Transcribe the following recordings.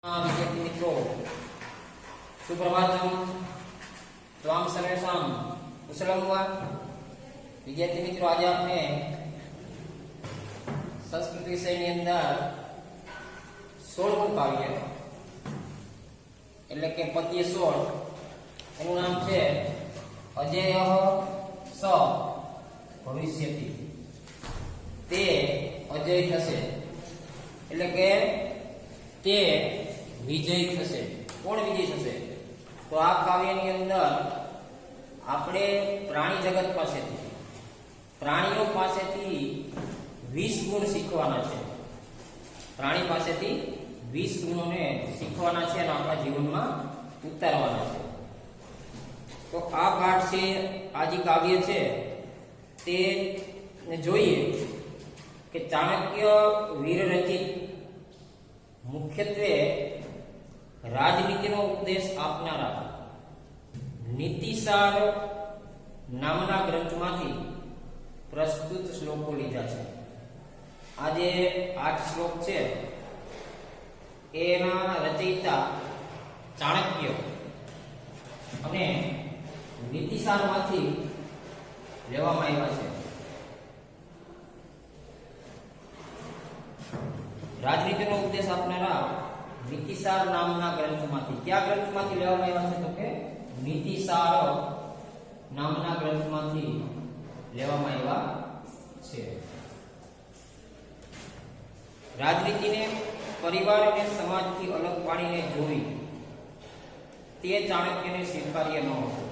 विद्यार्थी मित्रों सुप्रभातम त्वाम सर्वेषां कुशलं वा। विद्यार्थी मित्रों आज आपने संस्कृत विषय ની અંદર 16મું કાવ્ય એટલે કે પદ્ય 16 એનું નામ છે અજેય સ ભવિષ્યતિ, તે અજય થશે એટલે કે તે વિજય થશે। કોણ વિજય થશે? તો આ કાવ્યની અંદર આપણે પ્રાણી જગત પાસેથી પ્રાણીઓ પાસેથી 20 ગુણ શીખવાના છે। પ્રાણી પાસેથી 20 ગુણોને શીખવાના છે અને આપણા જીવનમાં ઉતારવાના છે। તો આ પાઠ છે, આ જે કાવ્ય છે તે જોઈએ કે ચાણક્ય વીર રચિત મુખ્યત્વે રાજનીતિનો ઉપદેશ આપનારા નીતિસાર નામના ગ્રંથમાંથી પ્રસ્તુત શ્લોકો લીધા છે। આ જે 8 શ્લોક છે એના રચયિતા ચાણક્ય અને નીતિસારમાંથી લેવામાં આવ્યા છે। રાજનીતિનો ઉપદેશ આપનારા નીતિસાર નામના ગ્રંથમાંથી, કયા ગ્રંથમાંથી લેવામાં આવ્યા છે? તો કે નીતિસાર નામના ગ્રંથમાંથી લેવામાં આવ્યા છે। રાજનીતિને પરિવાર અને સમાજથી અલગ પાડીને જોવી તે ચાણક્યને સ્વીકાર્ય ન હતું।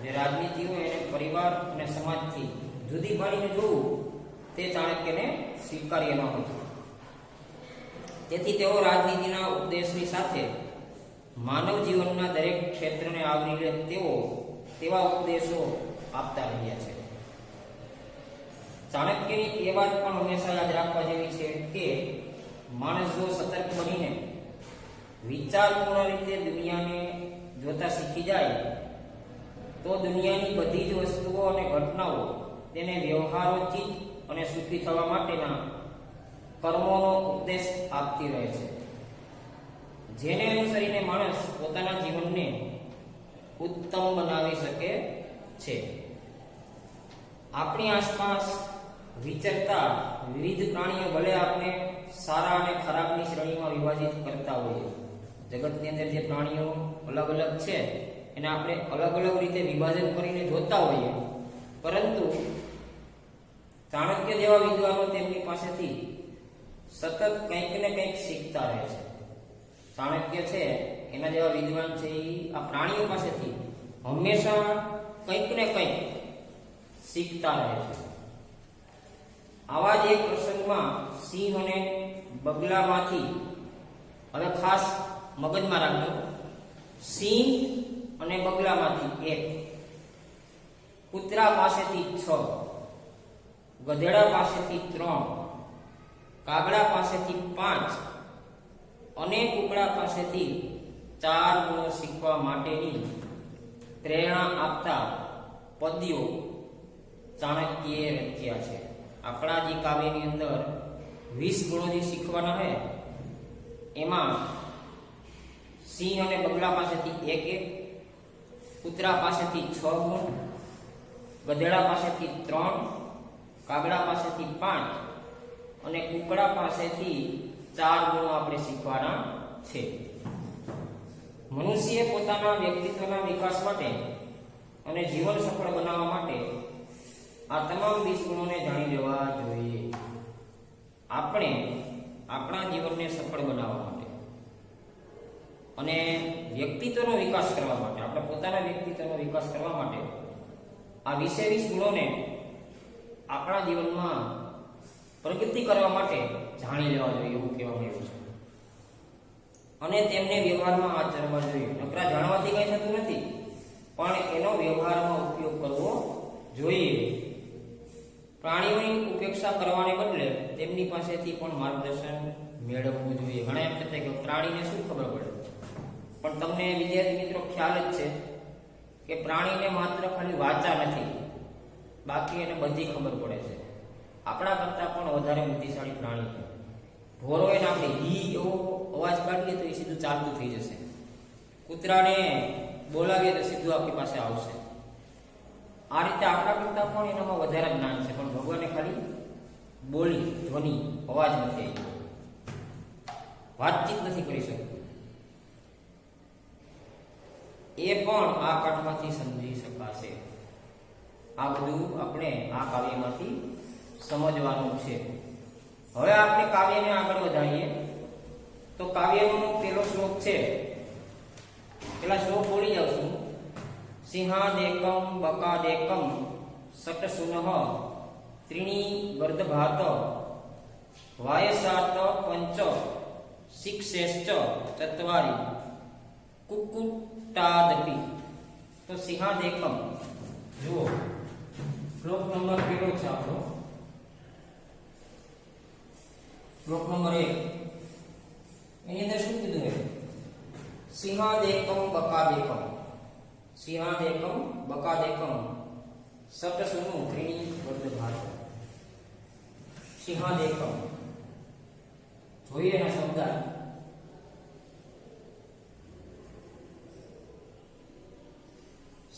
જે રાજનીતિ હોય એને પરિવાર અને સમાજથી જુદી પાડીને જોવું તે ચાણક્યને સ્વીકાર્ય ન હતું। તેથી તેઓ રાજનીતિના ઉપદેશની સાથે માનવ જીવનના દરેક ક્ષેત્રને આવરી લે તેવા ઉપદેશો આપતા રહ્યા છે। ચાણક્યની એ વાત પણ હંમેશા યાદ રાખવા જેવી છે કે માણસ જો સતર્ક બનીને વિચારપૂર્ણ રીતે દુનિયાને જોતા શીખી જાય તો દુનિયાની બધી જ વસ્તુઓ અને ઘટનાઓ તેને વ્યવહારોચિત અને સુખી થવા માટેના કર્મોનો ઉપદેશ આપતી રહે છે, જેને અનુસરીને માણસ પોતાના જીવનને ઉત્તમ બનાવી શકે છે। આપણી આસપાસ વિચરતા વિવિધ પ્રાણીઓ ભલે આપણે સારા અને ખરાબની શ્રેણીમાં વિભાજિત કરતા હોઈએ, જગતની અંદર જે પ્રાણીઓ અલગ અલગ છે એને આપણે અલગ અલગ રીતે વિભાજન કરીને જોતા હોઈએ, પરંતુ ચાણક્ય જેવા વિદ્વાનો તેમની પાસેથી સતત કંઈક ને કંઈક શીખતા રહે છે। ચાણક્ય છે એના જેવા વિદ્વાન છે એ આ પ્રાણીઓ પાસેથી હંમેશા કંઈક ને કંઈક શીખતા રહે છે। આવા જ એક પ્રસંગમાં સિંહ અને બગલામાંથી, હવે ખાસ મગજમાં રાખજો, સિંહ અને બગલામાંથી એક, કૂતરા પાસેથી 6, ગધેડા પાસેથી 3, કાગડા પાસેથી 5 અને કુકડા પાસેથી 4 ગુણો શીખવા માટેની પ્રેરણા આપતા પદ્યો ચાણક્યએ રચ્યા છે। આપણા જે કાવ્યની અંદર 20 ગુણો જે શીખવાના છે એમાં સિંહ અને બગલા પાસેથી 1, કૂતરા પાસેથી 6 ગુણ, ગધેડા પાસેથી 3, કાગડા પાસેથી 5 અને કુકડા પાસેથી 4 ગુણો આપણે શીખવાના છે। મનુષ્યએ પોતાના વ્યક્તિત્વના વિકાસ માટે અને જીવન સફળ બનાવવા માટે આ તમામ 20 ગુણોને જાણી લેવા જોઈએ। આપણે આપણા જીવનને સફળ બનાવવા માટે અને વ્યક્તિત્વનો વિકાસ કરવા માટે, આપણે પોતાના વ્યક્તિત્વનો વિકાસ કરવા માટે આ 20 ગુણોને આપણા જીવનમાં પ્રગતિ કરવા માટે જાણી લેવા જોઈએ એવું કહેવામાં આવ્યું છે અને તેમને વ્યવહારમાં આચરવા જોઈએ। નકરા જાણવાથી કંઈ થતું નથી, પણ એનો વ્યવહારમાં ઉપયોગ કરવો જોઈએ। પ્રાણીઓની ઉપેક્ષા કરવાને બદલે તેમની પાસેથી પણ માર્ગદર્શન મેળવવું જોઈએ। ઘણા એમ કહેતા કે પ્રાણીને શું ખબર પડે, પણ તમને વિદ્યાર્થી મિત્રો ખ્યાલ જ છે કે પ્રાણીને માત્ર ખાલી વાચા નથી, બાકી એને બધી ખબર પડે છે। આપણા કરતા પણ વધારે બુદ્ધિશાળી પ્રાણી છે। ઘોડો એને આપણે ઈ એવો અવાજ કાઢીએ તો એ સીધું ચાલતું થઈ જશે. કૂતરાને બોલાવીએ તો સીધું આપણી પાસે આવશે. આ રીતે આપણા કરતા પણ એનામાં વધારે જ્ઞાન છે, પણ ભગવાને ખાલી બોલી, ધ્વનિ, અવાજ નથી આવ્યો, વાતચીત નથી કરી શકતું. એ પણ આ પાઠમાંથી સમજી શકાશે. આ બધું આપણે આ કાવ્યમાંથી સમજવાનું છે. હવે આપણે કાવ્યને આગળ વધારીએ તો કાવ્યનો પહેલો શ્લોક છે. પેલા શ્લોક બોલી જાઉં. સિંહાદેકમ બકાદેકમ સટસુનઃ ત્રીણી ગર્દભાત વાયસાત પંચ શિક્ષેશ્ચ ચત્વારી કુક્કુટાદપી. તો સિંહાદેકમ જુઓ, શ્લોક નંબર કેટલો છે આપણો? શ્લોક નંબર 1. એની અંદર શું કીધું છે? સિંહાદેકમ બકાદેકમ, સિંહાદેકમ બકાદેકમ સટસુનું ત્રીણી ગર્દભાત. સિંહાદેકમ જોઈએ એના શબ્દ.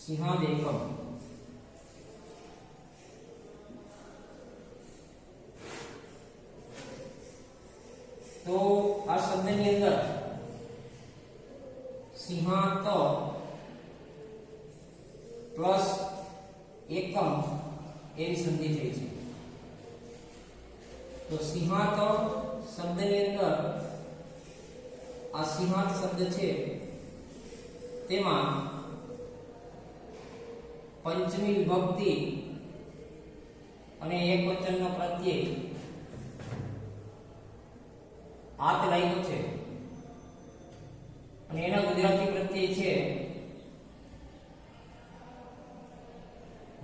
સિંહાદેકમ તો આ શબ્દની અંદર સિંહાંત પ્લસ એકમ એવી સંધિ થઈ છે. તો સિંહાંત શબ્દની અંદર આ સિંહાંત શબ્દ છે તેમાં પંચમી વિભક્તિ અને એક વચનનો પ્રત્યય આત લાગ્યો છે અને એના ગુજરાતી પ્રત્યય છે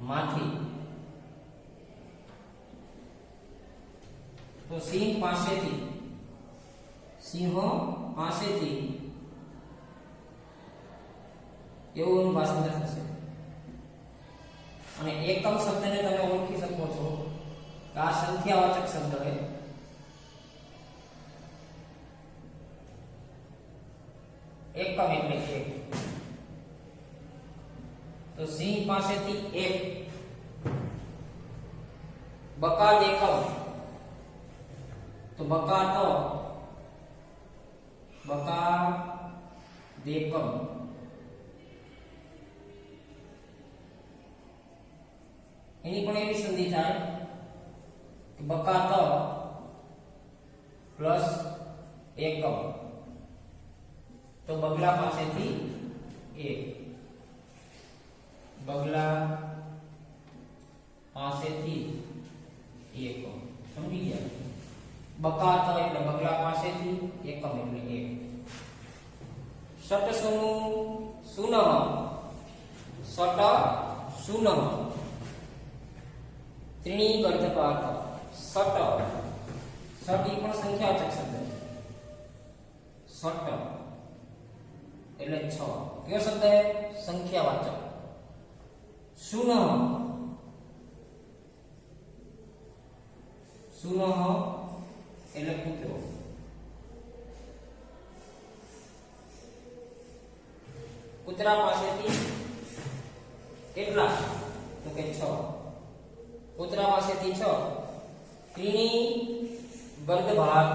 માથી. તો સિંહ પાસેથી, સિંહો પાસેથી એવું ભાષાંતર થશે. અને એકમ શબ્દને તમે ઓળખી શકો છો કે આ સંખ્યાવાચક શબ્દ છે. એકમ એટલે એક. તો સિંહ પાસેથી એક. બકાદેકમ તો બકાદેકમ એની પણ એવી સંધિ થાય કે બકાત પ્લસ એકમ. તો બગલા પાસેથી એક, બગલા પાસેથી એક. સમજી ગયા? બકાત એટલે બગલા પાસેથી, એકમ એટલે એક. સટસુનું સુનઃ, સટ સુનઃ ત્રીણી ગર્ધપાત. સટ, સટ એ પણ સંખ્યાવાચક શબ્દ છે. સટ એટલે 6. કયો શબ્દ છે? સંખ્યાવાચક. સુનઃ, સુનઃ એટલે કૂતરો. કૂતરા પાસેથી કેટલા? તો કે 6. કૂતરા પાસેથી 6. ત્રીણી ગર્દભાત.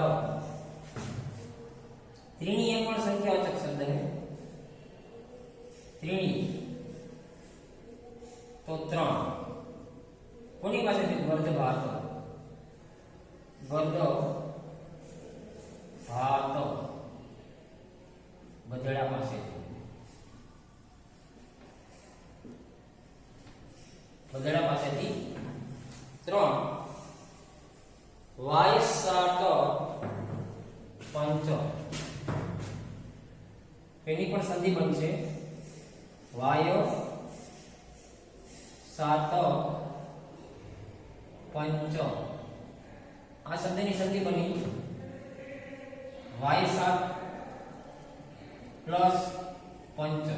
ત્રીણી એ પણ સંખ્યાવાચક શબ્દ છે. ત્રીણી તો 3. કોની પાસેથી? ગર્દભાત. ગર્દભાત ગધેડા પાસેથી. ગધેડા પાસેથી 3. વાયસાત પંચ. એની પણ સંધિ બનશે. વાય સાત પંચ. આ શબ્દની સંધિ બની વાય સાત પ્લસ પંચ.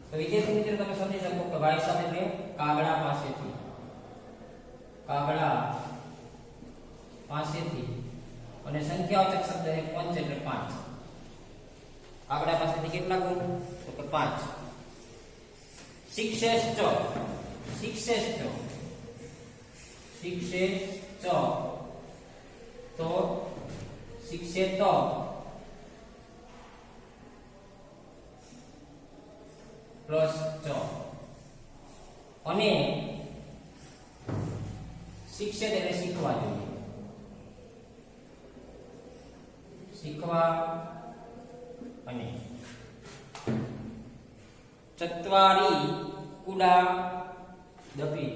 તો વિદ્યાર્થી મિત્રો તમે સમજી શકો કે વાય સાત એટલે કાગડા પાસેથી, કાગડા પાસેથી અને સંખ્યાવાચક શબ્દ છે પંચ એટલે 5. આગળ પાસેથી કેટલા ગુણ? તો કે 5. શિક્ષેશ્ચ શિક્ષેશ્ચ શિક્ષેશ્ચ તો શિક્ષેત પ્લસ ચ અને શિક્ષિત એટલે શીખવા જોઈએ. શીખવા અને ચત્વારી કુડા દપી.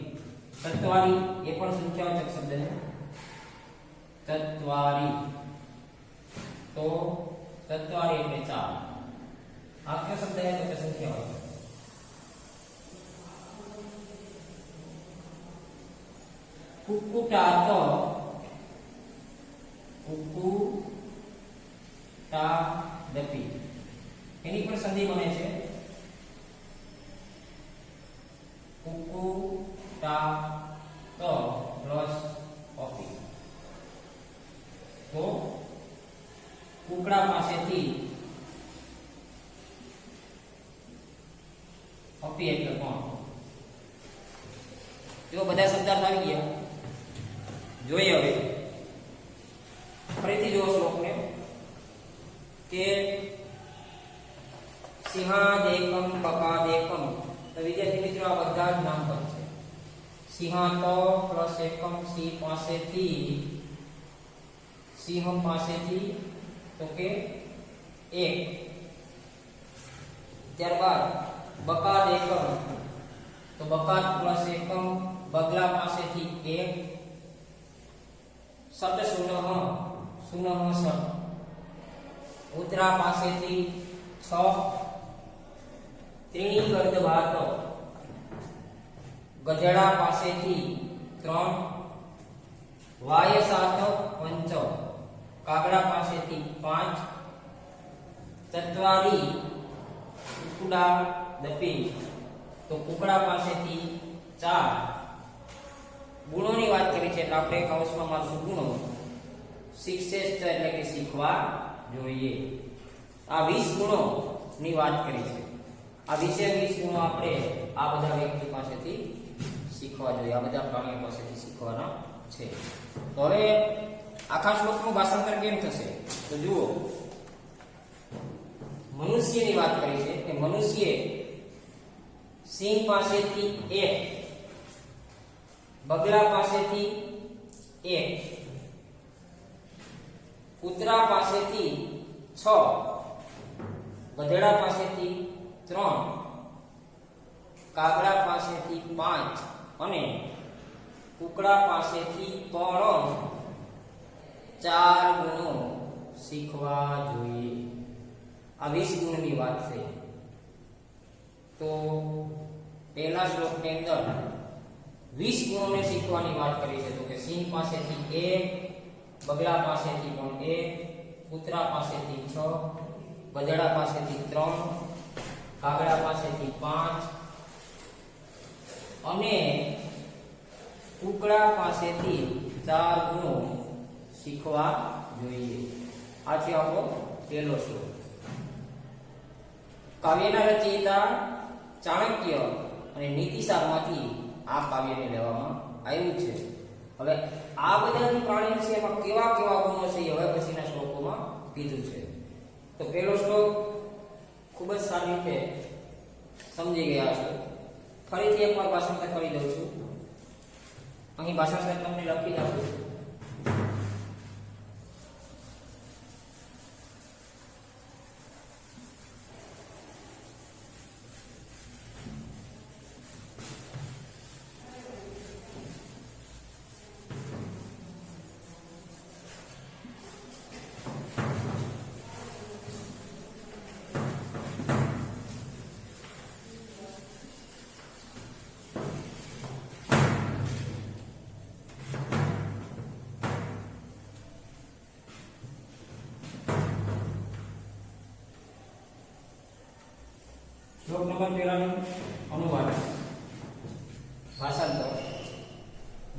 ચત્વારી એ પણ સંખ્યાવાચક શબ્દ છે. ચત્વારી તો ચત્વારી એટલે 4. આ કયો શબ્દ છે? તો સંખ્યાવાચક. કુકુટાત કુકુટાદપી એની પણ સંધિ બને છે. કુકુટાત પ્લસ ઓપી તો કુકડા પાસેથી ઓપી એટલે કોણ? જો બધા શબ્દાર્થ આવી ગયા. જોઈએ હવે ફરીથી જો શ્લોકને કે સિંહાદેકમ બકાદેકમ. તો વિદ્યાર્થી મિત્રો આ બધા જ નામપદ છે. સિંહાત પ્લસ એકમ સિંહ પાસેથી, સિંહ પાસેથી તો કે 1. ત્યારબાદ બકાદેકમ તો બકાત પ્લસ એકમ બગલા પાસેથી 1. શબ્દ સુનઃ શબ્દ ઉતરા પાસેથી 6. ત્રીણી ગર્દભાત ગધેડા પાસેથી 3. વાયસાત પંચ કાગડા પાસેથી 5. ચત્વારી કુકડા દપી તો કુકડા પાસેથી 4. ગુણોની વાત કરી છે એટલે આપણે કૌંસમાં મારશું ગુણો. શિક્ષેશ્ચ એટલે કે શીખવા જોઈએ. આ 20 ગુણો ની વાત કરી છે. આ 20 ગુણો આપણે આ બધા વ્યક્તિ પાસેથી શીખવા જોઈએ. આ બધા પ્રાણીઓ પાસેથી શીખવાના છે. તો હવે આખા શ્લોકનું ભાષાંતર કેમ થશે? તો જુઓ, મનુષ્યની વાત કરી છે કે મનુષ્યે સિંહ પાસેથી 1, બગલા પાસેથી 1, કૂતરા પાસેથી 6, ગધેડા પાસેથી 3, કાગડા પાસેથી 5 અને કુકડા પાસેથી પણ 4 ગુણો શીખવા જોઈએ. આ 20 ગુણની વાત છે. તો પહેલા શ્લોકની અંદર 20 ગુણોને શીખવાની વાત કરી છે. તો કે સિંહ પાસેથી 1, બગલા પાસેથી પણ 1, કૂતરા પાસેથી 6, ગધેડા પાસેથી 3, કાગડા પાસેથી 5 અને કુકડા પાસેથી 4 ગુણો શીખવા જોઈએ. આ છે આપણો પહેલો શ્લોક. કાવ્યના રચયિતા ચાણક્ય અને નીતિશારમાંથી આ કાવ્યને લેવામાં આવ્યું છે. હવે આ બધા જે પ્રાણીઓ છે એમાં કેવા કેવા ગુણો છે એ હવે પછીના શ્લોકોમાં કીધું છે. તો પહેલો શ્લોક ખૂબ જ સારી રીતે સમજી ગયા છો. ફરીથી એકવાર ભાષાંતર કરી દઉં છું. અહીં ભાષાંતર તમને લખી જ આપું છું. શ્લોક નંબર 13 નું અનુવાદ ભાષાંતર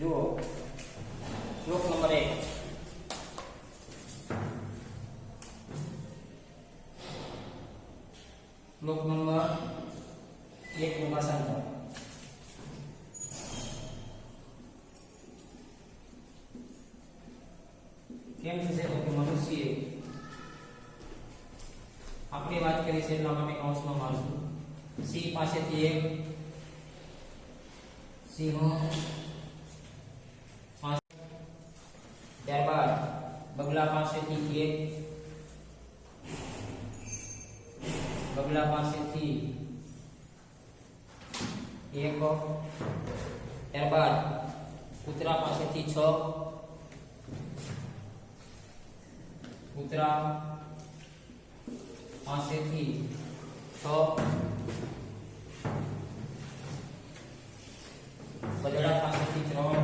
જુઓ. શ્લોક નંબર 1 શ્લોક નંબર 1 નું ભાષાંતર. કેમ છે કે મનુષ્ય આપણે વાત કરી છે એટલા માટે કૌંસમાં મારશું. સિંહ પાસેથી એક સિંહ, ત્યારબાદ બગલા પાસેથી એક, બગલા પાસેથી એક, ત્યારબાદ કૂતરા પાસેથી 6, કૂતરા પાસેથી 6, ગધેડા પાસેથી 3,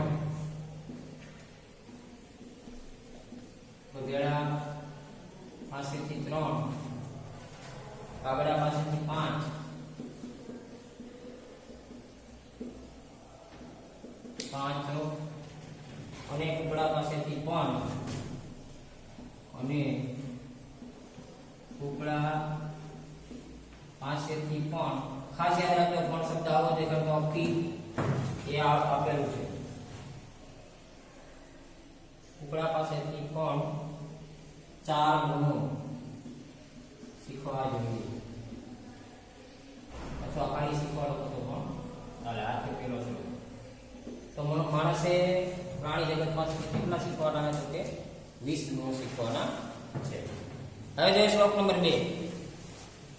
ગધેડા પાસેથી 3, કાગડા પાસેથી 5, અને કુકડા પાસેથી 5, અને કુકડા પાસેથી 5. ખાસ યાદ રાખજો, પણ શબ્દ આવો છે કે અફી એ આપેલું છે. કુકડા પાસેથી પણ 4 ગુણો શીખવા જોઈએ, અથવા ખાલી શીખવાડો તો પણ ચાલે. આ તો પેલો છે. તો માણસે પ્રાણી જગતમાંથી કેટલા શીખવાના છે? કે 20 ગુણો શીખવાના છે. હવે જોઈએ શ્લોક નંબર 2.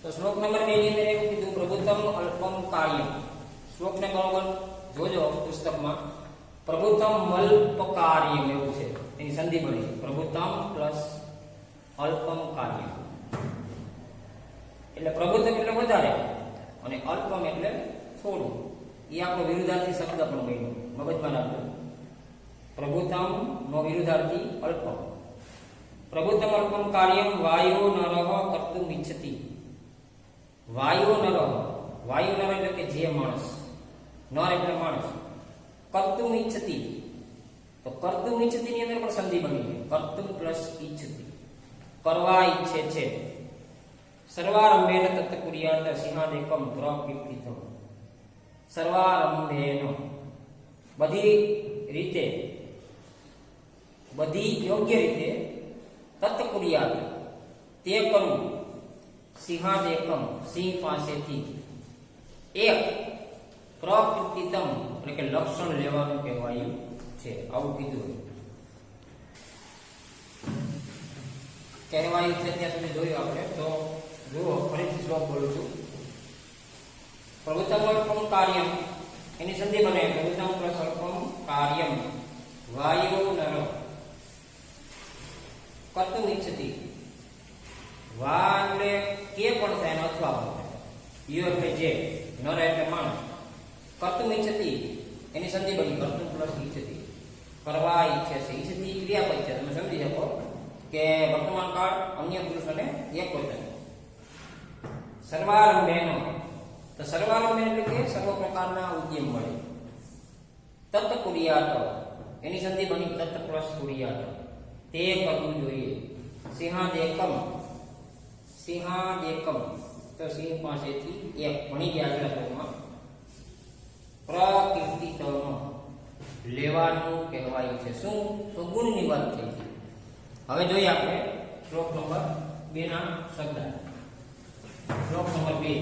તો શ્લોક નંબર 2 ની અંદર એવું કીધું, પ્રભુત્તમ અલ્પમ કાર્યમ. શ્લોકને બરોબર જોજો પુસ્તકમાં. પ્રભુત્તમ અલ્પ કાર્યમ એવું છે, એની સંધિ બની. પ્રભુત્તમ પ્લસ અલ્પમ કાર્યમ એટલે પ્રભુત્તમ એટલે વધારે અને અલ્પમ એટલે થોડું. એ આપણો વિરુદ્ધાર્થી શબ્દ પણ બન્યો, મગજમાં રાખજો. પ્રભુત્તમ નો વિરુદ્ધાર્થી અલ્પમ. પ્રભુત્તમ અલ્પમ કાર્યમ વાયો નરઃ કર્તુમ ઇચ્છતિ. વાયો નરઃ, વાયો નર એટલે કે જે માણસ, નર એટલે માણસ. કર્તુમ ઇચ્છતિ, તો કર્તુમ ઇચ્છતિ ની અંદર પણ સંધિ બની છે. કર્તુમ પ્લસ ઇચ્છતિ, કરવા ઈચ્છે છે. સર્વારંભેન તત્કુર્યાત સિંહાદેકમ પ્રકીર્તિતમ. સર્વારંભેન બધી રીતે, બધી યોગ્ય રીતે, તત્કુર્યાત તે કરવું, સિંહાદેકમ સિંહ પાસેથી, એક, પ્રકીર્તિતમ એટલે કે લક્ષણ લેવાનું કહેવાયું છે. આવું કીધું કહેવાયું છે. ત્યાં સુધી જોયું આપણે. તો જુઓ, ફરીથી શ્લોક બોલું છું. પ્રભુત્તમ અલ્પમ કાર્યમ એની સંધિ બને. પ્રભુત્તમ પ્લસ અલ્પમ કાર્યમ વાયો નર કર્તુમ ઇચ્છતિ. વા એટલે કે પણ થાય, અથવા પણ થાય. યો એટલે જે, નર એટલે માણસ. કર્તુમ ઇચ્છતિ એની સંધિ બની. કર્તુમ પ્લસ ઇચ્છતિ, કરવા ઈચ્છે છે. ઇચ્છતિ ક્રિયાપદ છે, તમે સમજી શકો કે વર્તમાન કાળ, અન્ય પુરુષ અને એક વચન. સર્વારંભેનો, તો સર્વારંભેન એટલે કે સર્વ પ્રકારના ઉદ્યમ મળે. તત્ કુર્યાત એની સંધિ બની. તત્ પ્લસ કુર્યાત તે કરવું જોઈએ. સિંહાદેકમ, સિંહાદેકમ તો સિંહ પાસેથી એક. ભણી ગયા આગલા શ્લોકમાં. પ્રકીર્તિતમ લેવાનું કહેવાયું છે. શું? તો ગુણની વાત થઈ હતી. હવે જોઈએ આપણે શ્લોક નંબર 2 ના શબ્દ. શ્લોક નંબર 2.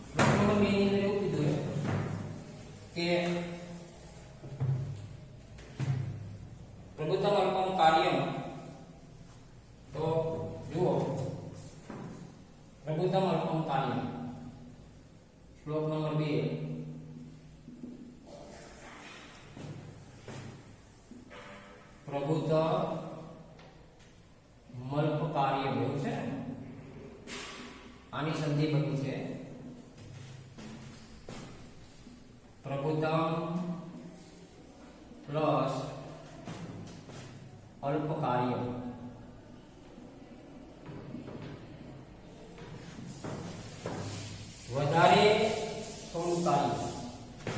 શ્લોક નંબર 2 ની અંદર એવું કીધું કે પ્રભુત્તમ અલ્પમ કાર્યમ. તો જુઓ, પ્રભુત્તમ અલ્પમ કાર્યમ શ્લોક નંબર 2. પ્રભુત્તમ અલ્પ કાર્યમ એવું છે. આની સંધિ બની છે. પ્રભુત્તમ પ્લસ અલ્પ કાર્ય. વધારે થોડું કાર્ય.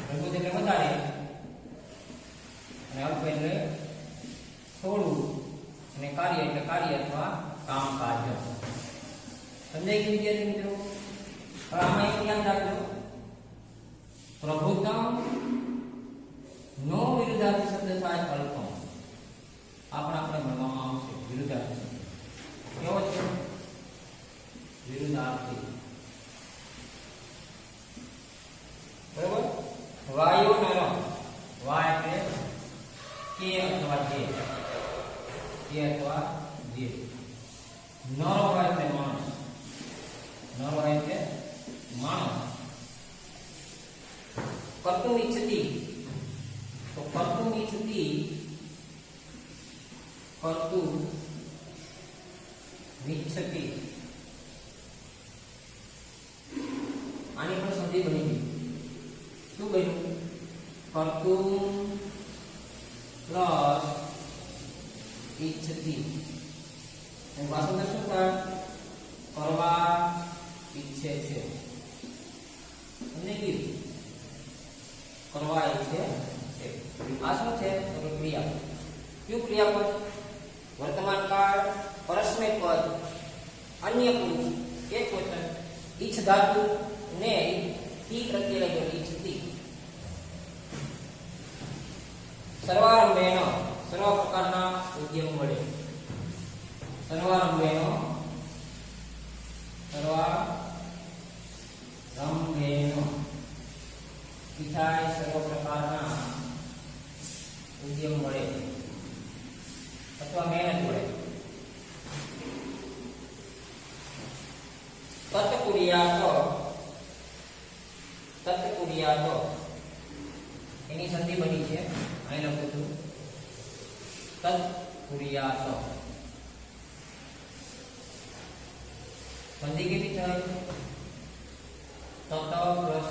પ્રભુત્વ એટલે વધારે અને અલ્પ એટલે થોડું, અને કાર્ય એટલે કાર્ય અથવા કામ કાર્ય. સમજાઈ ગયું વિદ્યાર્થી મિત્રો? હવે આમાં એક ધ્યાન રાખજો, પ્રભુત્તમ નો વિરુદ્ધાર્થી શબ્દ થાય અલ્પમ. આપણે ભણવામાં આવશે વિરુદ્ધાર્થી શબ્દ કેવો છે? વિરુદ્ધાર્થી. બરાબર. વાયુ નરમ, વા એટલે કે અથવા જે, કે અથવા જે. નર હોય એટલે માણસ, નર હોય એટલે માણસ. કર્તુમ ઈચ્છતિ, તો કર્તુમ ઈચ્છતિ, કર્તુમ ઈચ્છતિ, આની પણ સંધિ બની ગઈ. શું બન્યું? કર્તુમ પ્લસ ઈચ્છતિ. એનું ભાષાંતર શું થાય? કરવા ઈચ્છે છે. સમજી ગયું? કરવા ઈચ્છે છે. આ શું છે? તો ક્રિયા. કયું ક્રિયાપદ? વર્તમાન કાળ, પરસ્મય પદ, અન્ય પુરુષ, એક વચન, ઈચ્છ ધાતુ ને તી પ્રત્યય લાગ્યો ઈચ્છતી. સર્વારંભેન, સર્વ પ્રકારના ઉદ્યમ વડે. સર્વારંભેન, સર્વારંભેન પિતાય સર્વ પ્રકારના ઉદ્યમ વડે અથવા મહેનત વડે. તત્કુર્યાત, એની સંધિ બની છે. અહીં લખું છું તત્કુર્યાત. સંધિ કેવી થાય? તત પ્લસ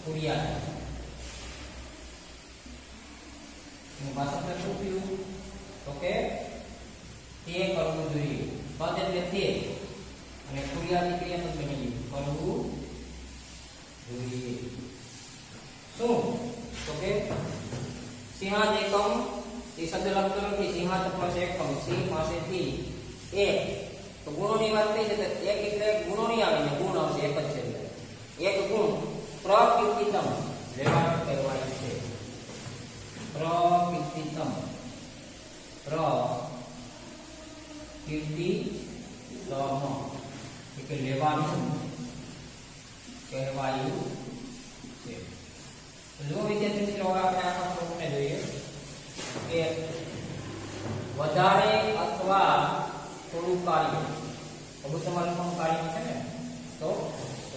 કુર્યાત. એનું ભાષાંતર શું થયું? તો કે તે કરવું જોઈએ. પદ એટલે તે અને કુર્યાની ક્રિયાપદ બની ગયું કરવું જોઈએ. શું? તો કે સિંહાત એકમ, એ શબ્દ લખતો નથી. સિંહાત પ્લસ એકમ, સિંહ પાસેથી એક. તો ગુણોની વાત થઈ છે તો એક એટલે ગુણો નહીં આવે ને, ગુણ આવશે. એક જ છે. એક ગુણ પ્રકીર્તિતમ લેવાનું કહેવાય છે. પ્રકીર્તિતમ, પ્રકીર્તિતમ એટલે લેવાનું કહેવાયું છે. જો વિદ્યાર્થી મિત્રો આપણે આખા શ્લોકને જોઈએ કે વધારે અથવા થોડું કાર્ય, બધું તમારું કાર્ય છે ને, તો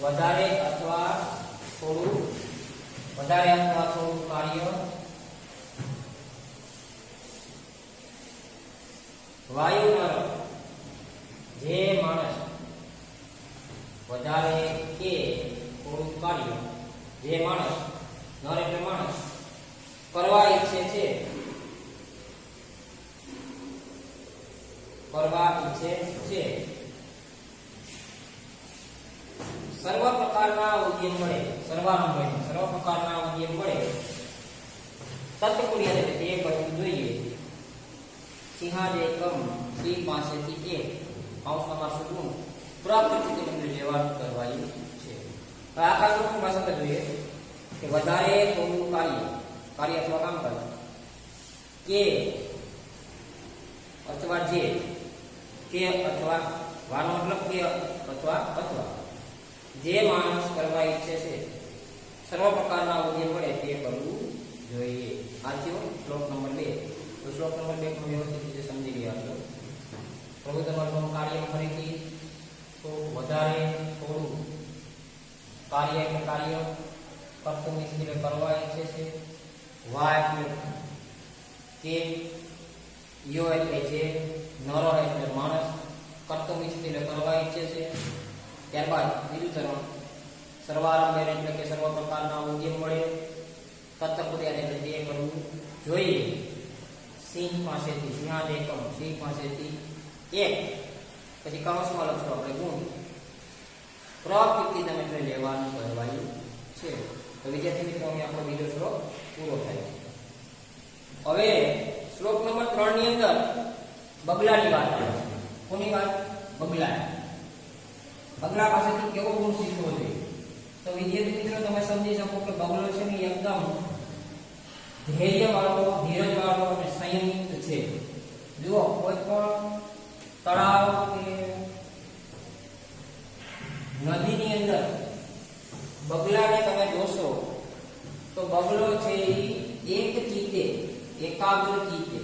વધારે અથવા થોડું કાર્ય વાયુ નર, જે માણસ વધારે કે થોડું કાર્ય, જે માણસ, નર એટલે માણસ, કરવા ઈચ્છે છે, કરવા ઈચ્છે છે, સર્વ પ્રકારના ઉદ્યમ વડે, સર્વારંભ સર્વ પ્રકારના ઉદ્યમ વડે તત્કુર્યાત એટલે તે કરવું જોઈએ. સિંહાદેકમ, સિંહ પાસેથી એક કૌંસમાં સુગુણ પ્રકૃતિ મંત્ર લેવાનું કરવાયું છે. હવે આખા શ્લોકની ભાષાંતર જોઈએ કે વધારે થોડું કાર્ય અથવા કામ કરે, કે અથવા જે, કે અથવા વાનો મતલબ કે અથવા જે માણસ કરવા ઈચ્છે છે, સર્વ પ્રકારના ઉદ્યમ વડે તે કરવું જોઈએ. આ થયો શ્લોક નંબર 2. તો શ્લોક નંબર 2 પણ વ્યવસ્થિત રીતે સમજી ગયા છો. પ્રભુ તમારું કાર્ય ફરીથી તો વધારે થોડું કાર્ય એટલે કાર્ય, કર્તવ્ય એટલે કરવા ઈચ્છે છે, વા એટલે કે, યો એટલે જે, નર એટલે માણસ, કર્તવ્ય એટલે કરવા ઈચ્છે છે. ત્યારબાદ બીજું ચરણ સર્વારંભ એટલે કે સર્વ પ્રકારના ઉદ્યમ વડે તત્કુર્યાત એટલે તે કરવું જોઈએ. સિંહ પાસેથી, સિંહાદેકમ, સિંહ પાસેથી એક, પછી કૌંસમાં લખશું આપણે ગુણ, પ્રકીર્તિતમ એટલે લેવાનું કહેવાયું છે. તો વિદ્યાર્થી મિત્રો અહીં આપણો બીજો શ્લોક પૂરો થાય છે. હવે શ્લોક નંબર 3 ની અંદર બગલાની વાત આવે છે. કોની વાત? બગલા. બગલા પાસેથી કેવો ગુણ શીખવો જોઈએ? તો વિદ્યાર્થી મિત્રો તમે સમજી શકો કે બગલો છે ને એકદમ ધૈર્યવાળો, ધીરજવાળો અને સંયમિત છે. જુઓ, કોઈ પણ તળાવ કે નદીની અંદર બગલાને તમે જોશો તો બગલો છે એ એક ચિત્તે, એકાગ્ર ચિત્તે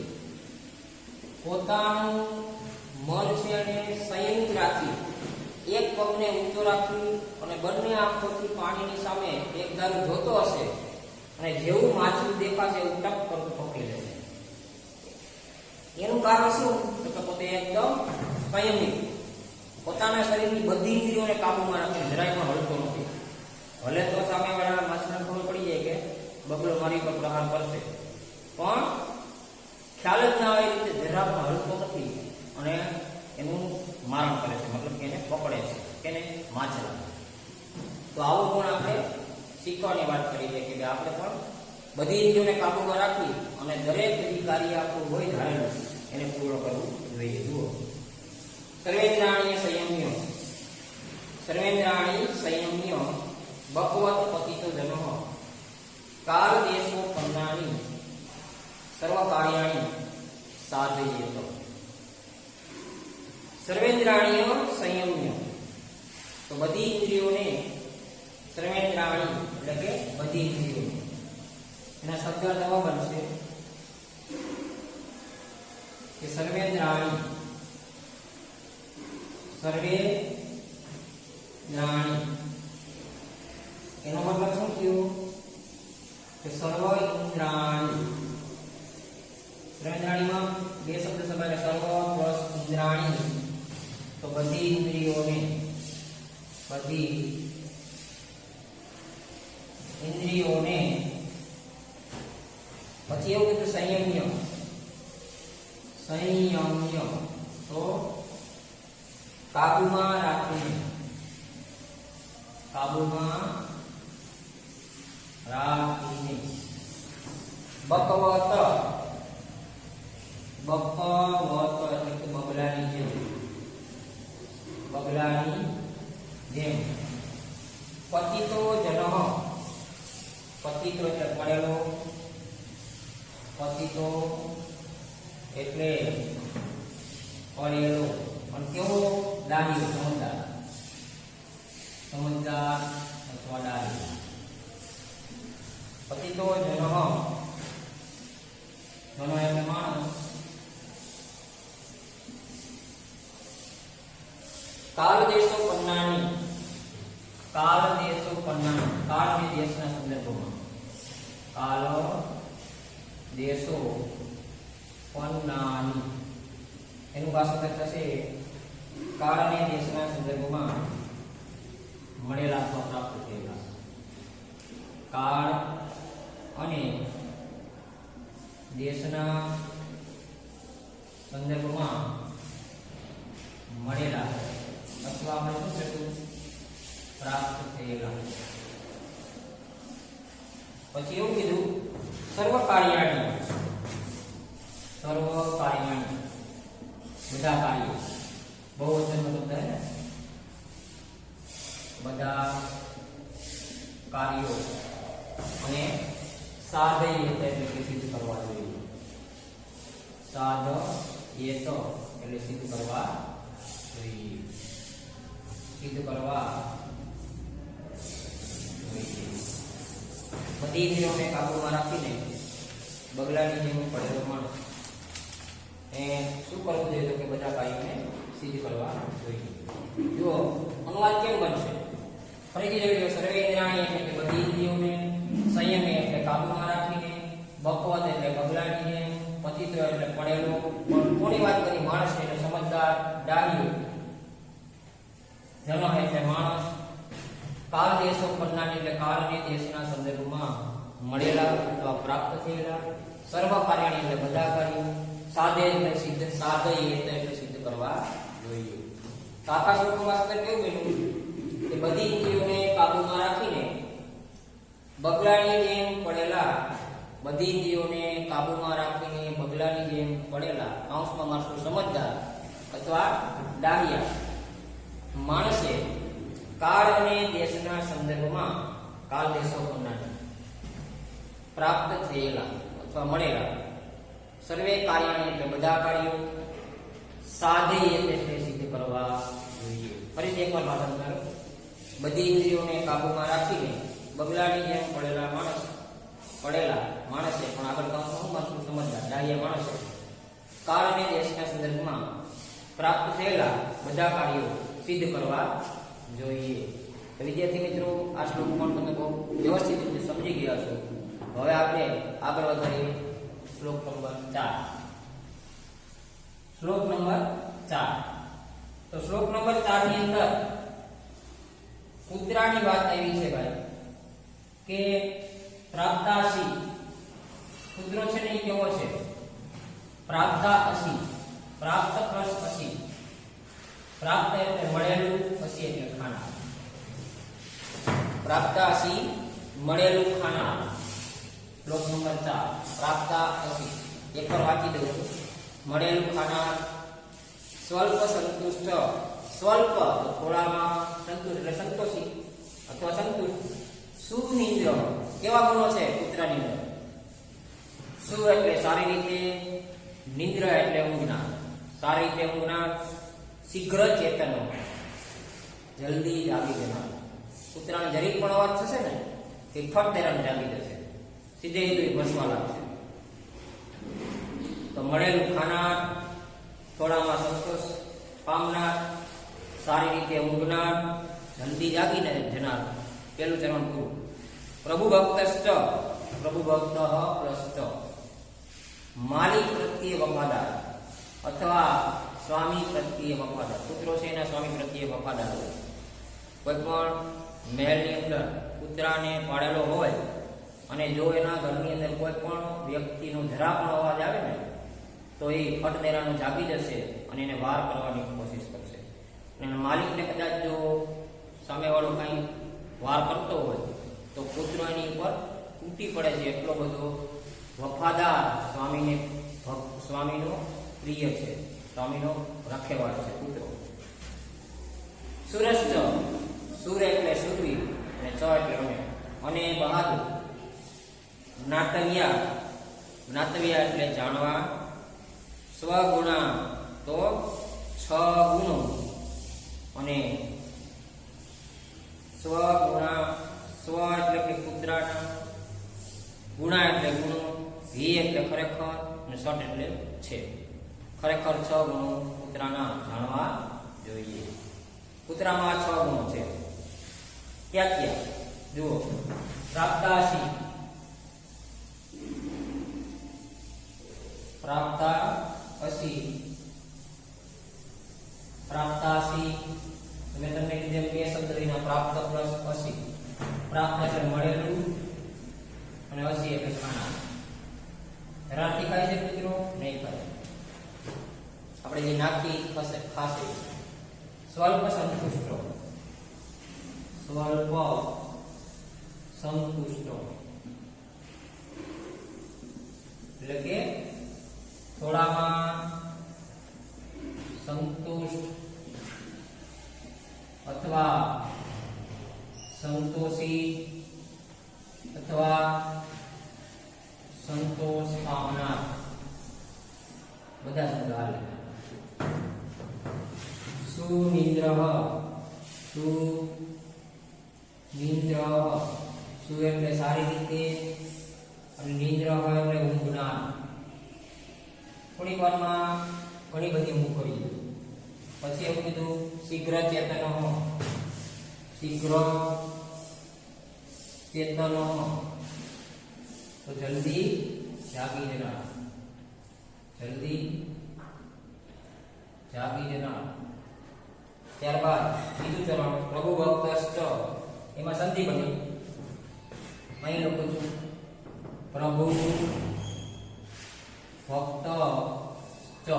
પોતાનું મન છે અને સંયમિત રાખી એક પગને ઊંચો રાખી અને બંને આંખોથી પાણીની સામે એક ધારું જોતો હશે અને જેવું માછલું દેખાશે એવું ટક કરતું પકડી લેશે. એનું કારણ શું? તો કે પોતે એકદમ સંયમિત, પોતાના શરીરની બધી ઇન્દ્રિયોને કાબુમાં રાખીને જરાય પણ હલતો નથી. ભલે તો સામેવાળા માછલાને ખબર પડી જાય કે બગલો મારી પર પ્રહાર કરશે, પણ ખ્યાલ જ ના આવે રીતે જરા પણ હલતો નથી અને એનું મારણ કરે છે, મતલબ કે એને પકડે છે, કેને? માછલા. તો આવો ગુણ આપણે શીખવાની વાત કરી છે કે આપણે પણ બધી ઇન્દ્રિયોને કાબુમાં રાખી અને દરેક જે કાર્ય આપણું હોય ધારેલું એને પૂર્ણ કરવું જોઈએ. જુઓ, સર્વેન્દ્રાણી સંયમ્ય, સર્વેન્દ્રાણી સંયમ્ય બકવત પતિતો જનઃ કાલ દેશો પન્નાની સર્વ કાર્યાણી સાધયેત. સર્વેન્દ્રાણીય સંયમ્ય, તો બધી ઇન્દ્રિયોને, સર્વેન્દ્રાણી એટલે કે બધી ઇન્દ્રિયો, એના શબ્દ નવા બનશે કે સર્વેન્દ્રાણી, સર્વેન્દ્રાણી એનો મતલબ શું થયો કે સર્વ ઇન્દ્રાણી. સર્વેન્દ્રાણીમાં બે શબ્દ સમારે, સર્વ પ્લસ ઇન્દ્રાણી, તો બધી ઇન્દ્રિયોને, બધી ઇન્દ્રિયોને. પછી એવું કીધું સંયમ્ય, સંયમ્ય તો કાબુમાં રાખીને, કાબુમાં રાખીને. બકવત, બકવત એટલે કે બગલાની જેમ, બગલાની જેમ. પતિતો જનઃ, પતિતો એટલે પડેલો, પતિતો એટલે પડેલો, પણ કેવો? દાનીઓ, સમજદાર, સમજદાર અથવા દાની. પતિતો જનઃ, જન એટલે માણસ. કાલ દેશો પન્નાની, કાલ દેશો પન્નાની, કાળ અને દેશના સંદર્ભમાં, કાલ દેશો પન્નાની એનું ભાષાંતર થશે કાળ અને દેશના સંદર્ભમાં મળેલા અથવા પ્રાપ્ત થયેલા. કાળ અને દેશના સંદર્ભમાં મળેલા અથવા આપણે શું કહીશું? પ્રાપ્ત થયેલા. પછી એવું કીધું સર્વ કાર્યાણી, સર્વ કાર્યાણી બધા કાર્યો, બહુવચનનો શબ્દ હે ને, બધા કાર્યો. અને સાધય એટલે કે સિદ્ધ કરવા જોઈએ, સાધ એ તો એટલે સિદ્ધ કરવા જોઈએ, સિદ્ધ કરવા જોઈએ. બધી ઇન્દ્રિયોને કાબુમાં રાખીને બગલાની જેમ પડેલો માણસ એ શું કરવું જોઈએ? તો કે બધા કાર્યોને સિદ્ધ કરવા જોઈએ. જો અનુવાદ કેમ બનશે? ફરીથી જોઈ લો. સર્વે ઇન્દ્રિયાણી એટલે કે બધી ઇન્દ્રિયોને, સંયમે એટલે કાબુમાં રાખીને, બકવત એટલે બગલાની જેમ, પતિતો એટલે પડેલો, પણ કોની વાત કરી? માણસ એટલે સમજદાર, ડાહ્યો, જન એટલે માણસ. કાળ દેશો પન્નાની એટલે કાળ અને દેશના સંદર્ભમાં મળેલા અથવા પ્રાપ્ત થયેલા. સર્વ કાર્યાણી એટલે બધા કાર્યો. સાધે એટલે સિદ્ધ, સાધય એટલે સિદ્ધ કરવા જોઈએ. આખા શ્લોકમાં કેવું બન્યું કે બધી ઇન્દ્રિયોને કાબુમાં રાખીને બગલાની જેમ પડેલા, બધી ઇન્દ્રિયોને કાબુમાં રાખીને બગલાની જેમ પડેલા, અંશમાં માણસો સમજદાર અથવા ડાહ્યા માણસે કાળ અને દેશના સંદર્ભમાં કાળ દેશો પ્રમાણે પ્રાપ્ત થયેલા અથવા મળેલા સર્વે કાર્યને એટલે બધા કાર્યો સાધે એટલે સિદ્ધ કરવા જોઈએ. ફરીથી એકવાર ભાષાંતર. બધી ઇન્દ્રિયોને કાબુમાં રાખીને બગલાની જેમ પડેલા માણસે પણ આગળ કહું માણસ સમજદાર ડાહ્યા માણસે કાળ અને દેશના સંદર્ભમાં પ્રાપ્ત થયેલા બધા કાર્યો સિદ્ધ કરવા જોઈએ. તો વિદ્યાર્થી મિત્રો, આ શ્લોક પણ તમે બહુ વ્યવસ્થિત રીતે સમજી ગયા છો. હવે આપણે આગળ વધારીએ શ્લોક નંબર 4. શ્લોક નંબર 4. તો શ્લોક નંબર 4 ની અંદર કૂતરાની વાત આવી છે ભાઈ, કે પ્રાપ્તાસી કૂતરો છે ને એ કેવો છે? પ્રાપ્તાસી. પ્રાપ્ત પ્લસ અસી. પ્રાપ્ત એટલે મળેલું, અસી એટલે ખાના. પ્રાપ્તાસી મળેલું ખાના. શ્લોક નંબર 4. પ્રાપ્તાસી એકવાર વાંચી દઉં છું. મળેલું ખાના. સ્વલ્પ સંતુષ્ટ. સ્વલ્પ તો થોડામાં, સંતુષ્ટ એટલે સંતોષી અથવા સંતુષ્ટ. સુનિદ્ર કેવા ગુણો છે કૂતરાની અંદર? સુ એટલે સારી રીતે, નિદ્ર એટલે ઊંઘનાર, સારી રીતે ઊંઘનાર, શીઘ્ર ચેતનો જલ્દી જાગી જનાર. કૂતરાને જરીક પણ અવાજ થશે ને કે ફટ દેરાને જાગી જશે, સીધે સીધું ભસવા લાગશે. તો મળેલું ખાનાર, થોડામાં સંતોષ પામનાર, સારી રીતે ઊંઘનાર, જલ્દી જાગીને જનાર. પેલું ચરણ પૂરું. પ્રભુ ભક્તશ્ચ. પ્રભુ ભક્ત પ્લસ માલિક પ્રત્યે વફાદાર અથવા સ્વામી પ્રત્યે વફાદાર. કૂતરો છે એના સ્વામી પ્રત્યે વફાદાર. કોઈ પણ મહેલની અંદર કૂતરાને પાડેલો હોય અને જો એના ઘરની અંદર કોઈ પણ વ્યક્તિનો જરા પણ અવાજ આવે ને તો એ ફટદેરાનો જાગી જશે અને એને વાર કરવાની કોશિશ કરશે. અને માલિકને કદાચ જો સામેવાળો કંઈ વાર કરતો હોય તો કૂતરો એની ઉપર તૂટી પડે છે. એટલો બધો વફાદાર સ્વામીનો પ્રિય છે, સ્વામીનો રખેવાળ છે કૂતરો. સુરશ્ચ. સુર એટલે સુરવીર અને ચ એટલે અને બહાદુર. જ્ઞાતવ્યા. જ્ઞાતવ્યા એટલે જાણવા. સ્વગુણા તો 6 ગુણો અને સ્વગુણા. સ્વ એટલે કે કૂતરાના, ગુણા એટલે ગુણો, હિ એટલે ખરેખર અને સટ એટલે છે. ખરેખર 6 ગુણો કૂતરાના જાણવા જોઈએ. કૂતરામાં 6 ગુણો છે. ક્યાં ક્યાં જુઓ. પ્રાપ્તાસી. પ્રાપ્તાસી. પ્રાપ્તાસી મેં તમને કીધું બે શબ્દ લઈને પ્રાપ્ત પ્લસ અસી. પ્રાપ્ત એટલે મળેલું અને અસી એટલે ખાના. રાતી ખાય છે મિત્રો? નહીં ખાય. આપણે જે નાખી ખાશે. સ્વલ્પ સંતુષ્ટ. સ્વલ્પ સંતુષ્ટ એટલે કે થોડામાં સંતુષ્ટ અથવા સંતોષી અથવા સંતોષ પામનાર બધા શબ્દ આવે. સુનિદ્ર. સુનિદ્ર. સુ એટલે સારી રીતે અને નિદ્ર એટલે ઊંઘનાર. થોડીક વારમાં ઘણી બધી ઊંઘ કરી દે. પછી એવું કીધું શીઘ્ર ચેતનો. શીઘ્ર ચેતનો તો જલ્દી જાગી જનાર. જલ્દી જાગી જનાર. ત્યારબાદ બીજું ચરણ પ્રભુ ભક્તશ્ચ. એમાં સંધિ બની. અહીં લખું છું પ્રભુ ભક્ત ચ.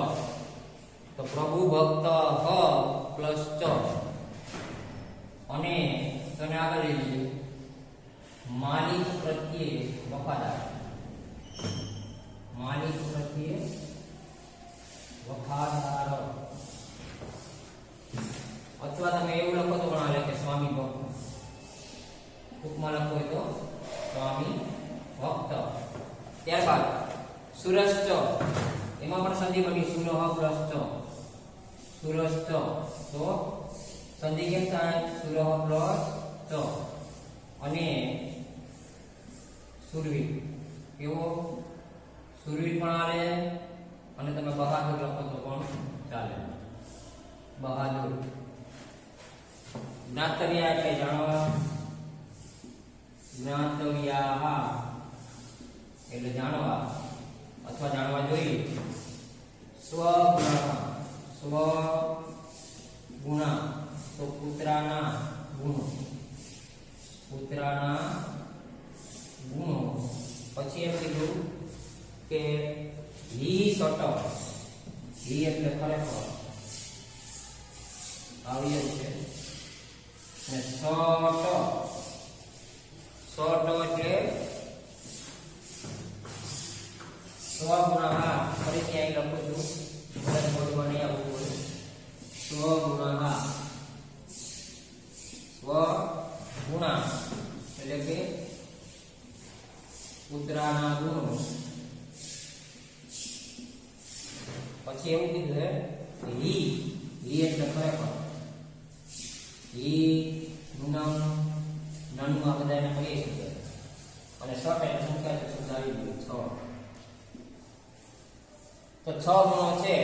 તો પ્રભુ ભક્ત હ પ્લસ ચ અને તમે આગળ લઈ લીધું માલિક પ્રત્યે વફાદાર. માલિક પ્રત્યે વફાદાર. અથવા તમે એવું લખો તો પણ હાલે કે સ્વામી ભક્ત. ટૂંકમાં લખો હોય તો સ્વામી ભક્ત. ત્યારબાદ સુરશ્ચ, એમાં પણ સંધિ બની સુરહ પ્લસ ચ. સુરશ્ચ તો સંધિ કેમ થાય? સુરહ પ્લસ ચ. અને સુરવીર, કેવો? સુરવીર પણ આવે, અને તમે બહાદુર લખો તો પણ ચાલે. બહાદુર. જ્ઞાતવ્યા એટલે જાણવા. જ્ઞાતવ્યા એટલે જાણવા અથવા જાણવા જોઈએ. સ્વગુણ. સ્વગુણ તો પુત્રના ગુણો. પુત્રના ગુણો. પછી એમ કીધું કે હિ સટ. હિ એટલે ખરેખર આવી છે. અને સટ. સટ એટલે સ્વગુણ. ફરીથી અહીં લખું છું, બધા બોર્ડમાં નહીં આવવું પડે. સ્વગુણ. સ્વગુણ એટલે કે પુત્રના ગુણો. પછી એવું કીધું છે હિ. હિ એટલે ખરેખર. હિ નાનું આ બધા એને કહીએ છીએ. અને સટ એટલે સંખ્યા છે, શબ્દ આવી ગયો 6. તો 6 ગુણો છે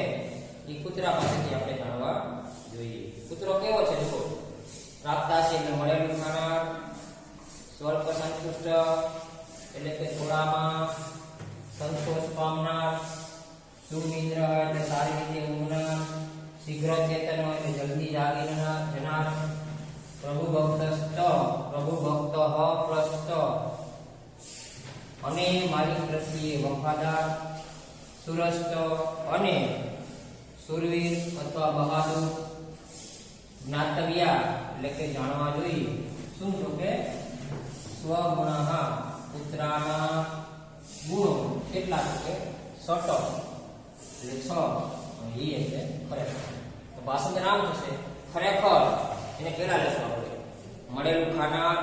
એ કૂતરા પાસેથી આપણે જાણવા જોઈએ. કૂતરો કેવો છે? જુઓ, પ્રાપ્તાસી એટલે મળેલું ખાનાર. સ્વલ્પ સંતુષ્ટ એટલે કે થોડામાં સંતોષ પામનાર. સુનિદ્ર એટલે સારી રીતે ઊંઘનાર. શીઘ્ર ચેતન એટલે જલ્દી જાગી જનાર. પ્રભુ ભક્ત પ્રભુ ભક્ત પ્લસ અને માલિક પ્રત્યે વફાદાર. સુરસ્ત અને સુરવીર અથવા બહાદુર. જ્ઞાતવ્યા એટલે કે જાણવા જોઈએ. શું તો કે સ્વગુણ. પુત્રના ગુણો કેટલા છે? 6 એટલે 6. હિ એટલે ખરેખર. તો ભાષાંતર નામ થશે ખરેખર. એને કેલા લેશું આપણે? મળેલું ખાનાર,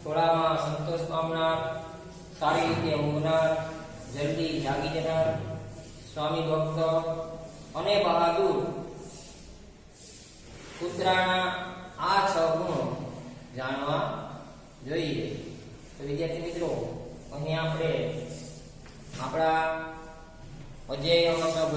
થોડામાં સંતોષ પામનાર, સારી રીતે ઊંઘનાર, જલ્દી જાગી જનાર, સ્વામી ભક્ત અને બહાદુર. કૂતરાના આ 6 ગુણો જાણવા જોઈએ. તો વિદ્યાર્થી મિત્રો, અહીં આપણે આપણા અજેય